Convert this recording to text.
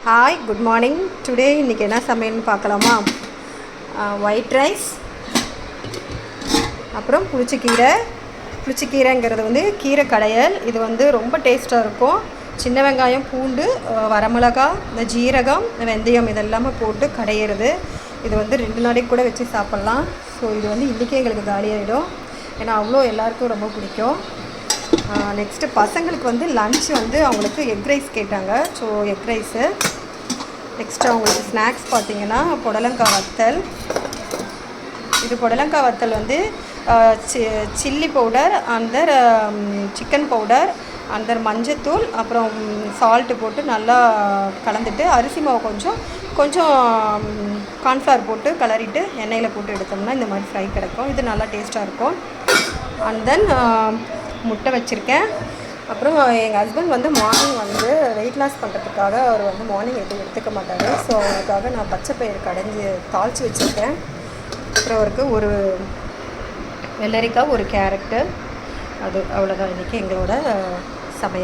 Hi, good morning. Today இன்றைக்கி என்ன சமையல்னு பார்க்கலாமா? ஒயிட் ரைஸ், அப்புறம் புளிச்சக்கீரைங்கிறது வந்து கீரை கடையல். இது வந்து ரொம்ப டேஸ்ட்டாக இருக்கும். சின்ன வெங்காயம், பூண்டு, வரமிளகா, இந்த ஜீரகம், வெந்தயம் இதெல்லாமே போட்டு கடையிறது. இது வந்து 2 நாளைக்கு கூட வச்சு சாப்பிட்லாம். ஸோ இது வந்து இன்றைக்கே எங்களுக்கு காலியாகிடும். ஏன்னா அவ்வளோ எல்லாருக்கும் ரொம்ப பிடிக்கும். நெக்ஸ்ட்டு பசங்களுக்கு வந்து லன்ச் வந்து அவங்களுக்கு எக் ரைஸ் கேட்டாங்க. So egg rice. நெக்ஸ்ட்டு அவங்களுக்கு ஸ்நாக்ஸ் பார்த்திங்கன்னா புடலங்காய் வத்தல். இது புடலங்காய் வத்தல் வந்து சில்லி பவுடர், சிக்கன் பவுடர், மஞ்சத்தூள், அப்புறம் சால்ட்டு போட்டு நல்லா கலந்துட்டு அரிசி மாவு கொஞ்சம் கார்ன்ஃப்ளவர் போட்டு கலரிட்டு எண்ணெயில் போட்டு எடுத்தோம்னா இந்த மாதிரி ஃப்ரை கிடைக்கும். இது நல்லா டேஸ்ட்டாக இருக்கும். அண்ட் தென் முட்டை வச்சுருக்கேன். அப்புறம் எங்கள் ஹஸ்பண்ட் வந்து மார்னிங் வந்து வெயிட் லாஸ் பண்ணுறதுக்காக அவர் வந்து மார்னிங் எதுவும் எடுத்துக்க மாட்டார். ஸோ அவருக்காக நான் பச்சை பயிறு கடைஞ்சி தாளித்து வச்சுருக்கேன். அப்புறம் அவருக்கு ஒரு வெள்ளரிக்காய், ஒரு கேரட்டு, அது அவ்வளோதான் இன்றைக்கி எங்களோட சமையல்.